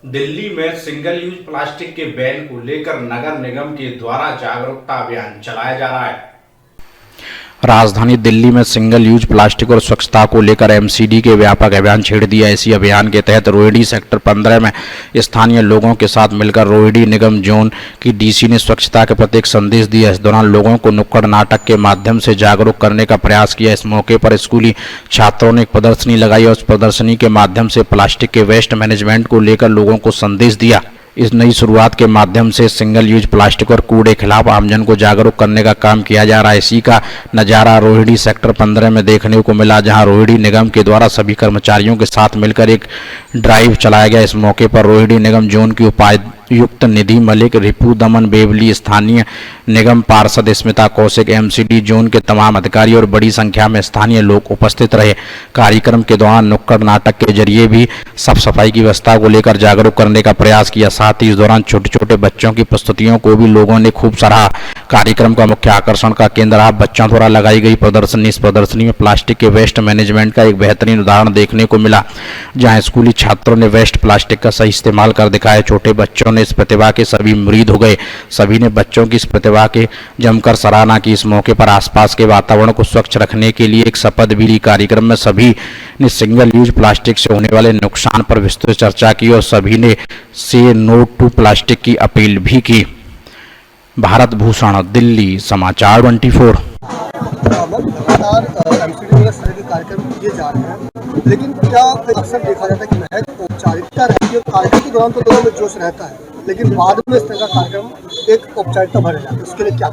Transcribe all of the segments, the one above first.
दिल्ली में single use plastic के ban को लेकर नगर निगम के द्वारा जागरूकता अभियान चलाया जा रहा है। राजधानी दिल्ली में सिंगल यूज प्लास्टिक और स्वच्छता को लेकर एमसीडी के व्यापक अभियान छेड़ दिया। इसी अभियान के तहत रोहिणी सेक्टर 15 में स्थानीय लोगों के साथ मिलकर रोहिणी निगम जोन की डीसी ने स्वच्छता के प्रति एक संदेश दिया। इस दौरान लोगों को नुक्कड़ नाटक के माध्यम से जागरूक करने का प्रयास किया। इस मौके पर स्कूली छात्रों ने एक प्रदर्शनी लगाई और उस प्रदर्शनी के माध्यम से प्लास्टिक के वेस्ट मैनेजमेंट को लेकर लोगों को संदेश दिया। इस नई शुरुआत के माध्यम से सिंगल यूज प्लास्टिक और कूड़े खिलाफ आमजन को जागरूक करने का काम किया जा रहा है। इसी का नज़ारा रोहिणी सेक्टर 15 में देखने को मिला, जहां रोहिणी निगम के द्वारा सभी कर्मचारियों के साथ मिलकर एक ड्राइव चलाया गया। इस मौके पर रोहिणी निगम जोन की उपायुक्त निधि मलिक, रिपू दमन बेवली, स्थानीय निगम पार्षद स्मिता कौशिक, एमसीडी जोन के तमाम अधिकारी और बड़ी संख्या में स्थानीय लोग उपस्थित रहे। कार्यक्रम के दौरान नुक्कड़ नाटक के जरिए भी साफ सफाई की व्यवस्था को लेकर जागरूक करने का प्रयास किया। साथ ही इस दौरान छोटे छोटे बच्चों की प्रस्तुतियों को भी लोगों ने खूब सराहा। कार्यक्रम का मुख्य आकर्षण का केंद्र रहा बच्चों द्वारा लगाई गई प्रदर्शनी। इस प्रदर्शनी में प्लास्टिक के वेस्ट मैनेजमेंट का एक बेहतरीन उदाहरण देखने को मिला, जहां स्कूली छात्रों ने वेस्ट प्लास्टिक का सही इस्तेमाल कर दिखाया। छोटे बच्चों ने इस प्रतिभा के सभी मुरीद हो गए। सभी ने बच्चों की इस प्रतिभा के जमकर सराहना की। इस मौके पर आसपास के वातावरण को स्वच्छ रखने के लिए एक शपथ भी ली। कार्यक्रम में सभी ने सिंगल यूज प्लास्टिक से होने वाले नुकसान पर विस्तृत चर्चा की और सभी ने से नो टू प्लास्टिक की अपील भी की। भारत भूषण, दिल्ली समाचार 24। लगातार एमसीडी में इस तरह के कार्यक्रम किए जा रहे हैं, लेकिन क्या अक्सर देखा जाता है कि महज औपचारिकता रहती है। कार्यक्रम के दौरान तो लोगों में जोश रहता है, लेकिन बाद में इस तरह का कार्यक्रम एक औपचारिकता भर जाता है। उसके लिए क्या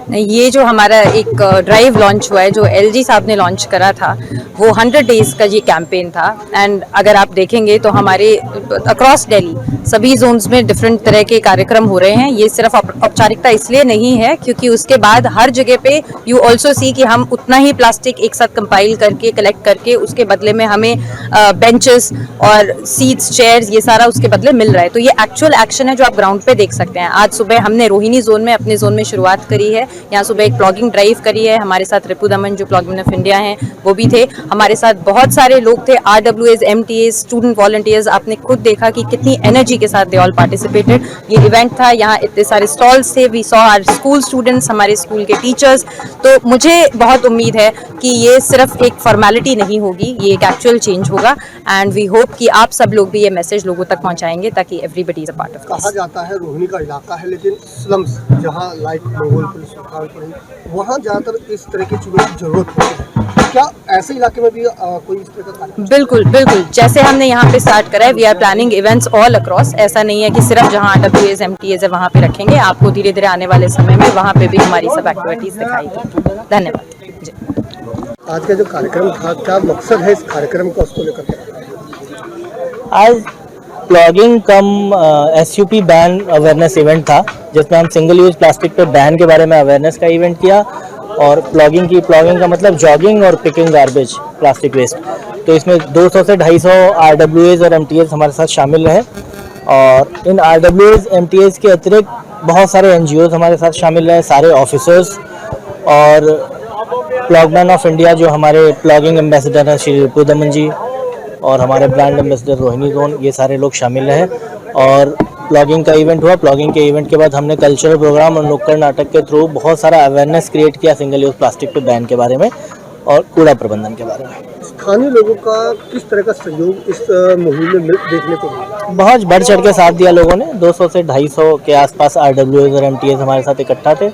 ये जो हमारा एक ड्राइव लॉन्च हुआ है, जो एलजी साहब ने लॉन्च करा था, वो 100 डेज का ये कैंपेन था। एंड अगर आप देखेंगे तो हमारे अक्रॉस दिल्ली सभी जोन्स में डिफरेंट तरह के कार्यक्रम हो रहे हैं। ये सिर्फ औपचारिकता इसलिए नहीं है क्योंकि उसके बाद हर जगह पे यू ऑल्सो सी कि हम उतना ही प्लास्टिक एक साथ कंपाइल करके कलेक्ट करके उसके बदले में हमें बेंचेस और सीट्स, चेयर्स, ये सारा उसके बदले मिल रहा है। तो ये एक्चुअल एक्शन है जो आप ग्राउंड पे देख सकते हैं। आज सुबह हमने रोहिणी जोन में अपने जोन में शुरुआत करी है। यहाँ सुबह एक प्लॉगिंग ड्राइव करी है। हमारे साथ रिपू दमन जो प्लॉगिंग ऑफ इंडिया हैं वो भी थे। हमारे साथ बहुत सारे लोग थे, RWAs, MTAs, स्टूडेंट वॉलंटियर्स। आपने खुद देखा कि कितनी एनर्जी के साथ दे ऑल पार्टिसिपेटेड। ये इवेंट था, यहाँ इतने सारे स्टॉल्स थे। We saw our school students, हमारे स्कूल के टीचर्स। तो मुझे बहुत उम्मीद है कि ये सिर्फ एक फॉर्मेलिटी नहीं होगी, ये एक एक्चुअल चेंज होगा। एंड वी होप कि आप सब लोग भी ये मैसेज लोगों तक पहुँचाएंगे ताकि everybody is a part of. कहा जाता है रोहिणी का इलाका है, लेकिन स्लम्स जहाँ लाइक वहाँ ज़्यादातर इस तरह की चीज़ों की जरूरत होती है। क्या ऐसे इलाके में भी कोई इस तरह का? बिल्कुल बिल्कुल, जैसे हमने यहाँ पे स्टार्ट करा है, we are planning events all across. ऐसा नहीं है कि सिर्फ जहाँ RWAs, MTAs है वहाँ पे रखेंगे। आपको धीरे धीरे आने वाले समय में वहाँ पे भी हमारी सब एक्टिविटीज दिखाई देगी। धन्यवाद जी। आज का जो कार्यक्रम था, क्या मकसद है इस कार्यक्रम का, उसको लेकर? आज प्लॉगिंग कम SUP बैन अवेयरनेस इवेंट था, जिसमें हम सिंगल यूज प्लास्टिक पे बैन के बारे में अवेयरनेस का इवेंट किया। और प्लॉगिंग का मतलब जॉगिंग और पिकिंग गार्बेज प्लास्टिक वेस्ट। तो इसमें 200 से 250 RWAs और MTAs हमारे साथ शामिल रहे। और इन RWAs, MTAs के अतिरिक्त बहुत सारे NGOs हमारे साथ शामिल रहे, सारे ऑफिसर्स और प्लॉगमैन ऑफ इंडिया जो हमारे प्लॉगिंग एम्बेसडर हैं श्री रिपू दमन जी, और हमारे ब्रांड एम्बेसडर रोहिणी जोन, ये सारे लोग शामिल रहे। और प्लॉगिंग का इवेंट हुआ। प्लॉगिंग के इवेंट के बाद हमने कल्चरल प्रोग्राम और नुक्कड़ नाटक के थ्रू बहुत सारा अवेयरनेस क्रिएट किया सिंगल यूज प्लास्टिक पे बैन के बारे में और कूड़ा प्रबंधन के बारे में। स्थानीय लोगों का किस तरह का सहयोग इस मुहिम में देखने को मिला? बहुत बढ़ चढ़ के साथ दिया लोगों ने। 200 से 250 के आसपास RWAs और MTAs हमारे साथ इकट्ठा थे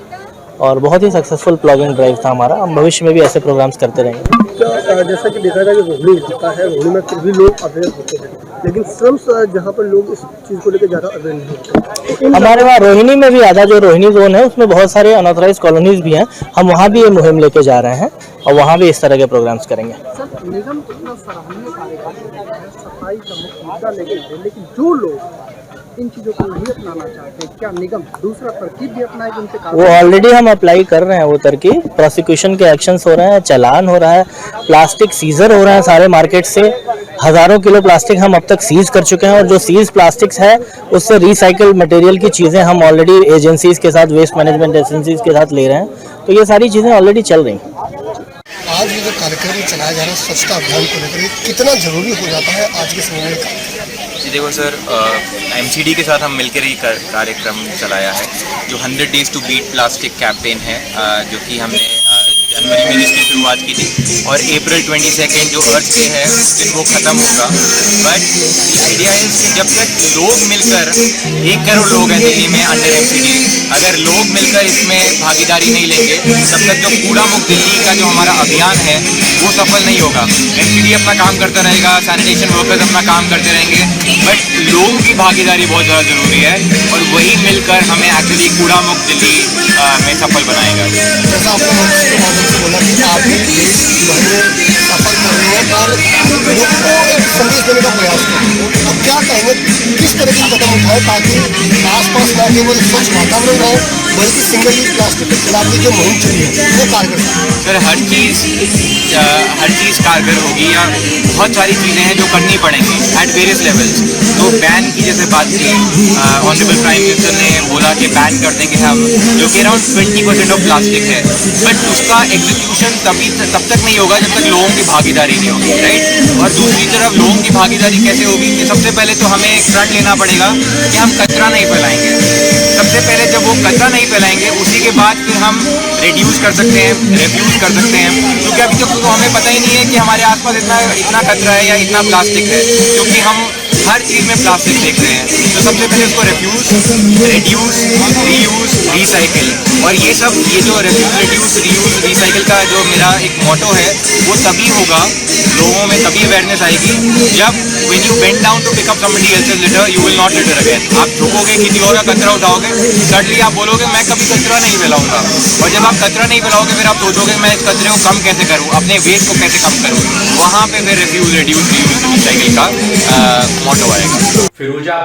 और बहुत ही सक्सेसफुल प्लॉगिंग ड्राइव था हमारा। हम भविष्य में भी ऐसे प्रोग्राम्स करते रहेंगे। जैसा कि देखा जाए कि रोहिणी इलाका है, रोहिणी में फिर भी लोग अवेयर होते हैं, लेकिन स्लम्स जहाँ पर लोग इस चीज़ को लेकर ज़्यादा अवेयर नहीं होते। हमारे वहाँ रोहिणी में भी आधा जो रोहिणी जोन है उसमें बहुत सारे अनऑथराइज कॉलोनीज भी हैं। हम वहाँ भी ये मुहिम लेके जा रहे हैं और वहाँ भी इस तरह के प्रोग्राम्स करेंगे। सर, निगम कितना सराहनीय कार्य कर रहा है, सफाई का मुद्दा लेकिन जो लोग इन चीज़ों को नहीं अपनाना चाहते, क्या निगम दूसरा तरकीब भी अपनाएगी उनके? वो ऑलरेडी हम अप्लाई कर रहे हैं वो तरकीब। प्रोसिक्यूशन के एक्शंस हो रहे हैं, चालान हो रहा है, प्लास्टिक सीजर हो रहे हैं सारे मार्केट से। हज़ारों किलो प्लास्टिक हम अब तक सीज कर चुके हैं और जो सीज प्लास्टिक्स है उससे रिसाइकल मटेरियल की चीज़ें हम ऑलरेडी एजेंसीज के साथ, वेस्ट मैनेजमेंट एजेंसीज के साथ ले रहे हैं। तो ये सारी चीज़ें ऑलरेडी चल रही हैं। आज ये जो कार्यक्रम चलाया जा रहा है स्वच्छता अभियान को लेकर, कितना जरूरी हो जाता है आज के समय में? जी देखो सर, एमसीडी के साथ हम मिलकर ही कार्यक्रम चलाया है जो 100 days to beat plastic campaign है, जो कि हमने जनवरी में इसकी शुरुआत की थी और अप्रैल 22 जो अर्थ डे है उस दिन वो ख़त्म होगा। बट आइडिया है कि जब तक लोग मिलकर 1 करोड़ लोग हैं दिल्ली में अंडर एमसीडी, अगर लोग मिलकर इसमें भागीदारी नहीं लेंगे तब तक जो कूड़ा मुक्त दिल्ली का जो हमारा अभियान है वो सफल नहीं होगा। एमसीडी अपना काम करता रहेगा, सैनिटेशन वर्कर्स अपना काम करते रहेंगे, बट लोगों की भागीदारी बहुत ज़्यादा ज़रूरी है और वही मिलकर हमें एक्चुअली कूड़ा मुक्त दिल्ली में सफल बनाएगा। जैसा आपने मंच के माध्यम से बोला कि आप भी सफल कर रहे हैं और लोगों को एक संदेश देने का प्रयास कर रहे हैं, अब क्या कहेंगे किस तरह के कदम उठाए ताकि आसपास न केवल स्वच्छ वातावरण रहे बल्कि सिंगल यूज प्लास्टिक के खिलाफ की जो मुहिम चली है वो कारगर है? सर हर चीज़ कारगर होगी या बहुत सारी चीज़ें हैं जो करनी पड़ेंगी एट वेरियस लेवल्स। तो बैन की जैसे बात की, ऑनरेबल प्राइम मिनिस्टर ने बोला कि बैन कर देंगे हम, जो कि अराउंड 20% ऑफ प्लास्टिक है, बट उसका एग्जीक्यूशन तब तक नहीं होगा जब तक लोगों की भागीदारी नहीं होगी, राइट। और दूसरी तरफ लोगों की भागीदारी कैसे होगी कि सबसे पहले तो हमें एक फ्रंट लेना पड़ेगा कि हम कचरा नहीं फैलाएंगे। सबसे पहले जब वो कचरा नहीं फैलाएंगे उसी के बाद फिर हम रिड्यूस कर सकते हैं, रिफ्यूज़ कर सकते हैं, क्योंकि अभी तो हमें पता ही नहीं है कि हमारे आसपास इतना कचरा है या इतना प्लास्टिक है, क्योंकि हम हर चीज़ में प्लास्टिक देख रहे हैं। तो सबसे पहले उसको रिफ्यूज़, रिड्यूस, रीयूज़, रिसाइकिल, और ये जो रिफ्यूज़, रिड्यूस, रीयूज़, रिसाइकिल का जो मेरा एक मोटो है वो तभी होगा, लोगों में तभी अवेयरनेस आएगी जब when you bend down to pick up somebody else's litter you will not litter again. आप झुकोगे, किसी और का कचरा उठाओगे, सडनली आप बोलोगे मैं कभी कचरा नहीं फैलाऊंगा, और जब आप कचरा नहीं फैलाओगे फिर आप सोचोगे मैं इस कचरे को कम कैसे करूँ, अपने वेस्ट को कैसे कम करूँ, वहाँ पे फिर रिफ्यूज़, रिड्यूस, रीयूज़, रिसाइकिल का मोटो आएगा। फिरोजा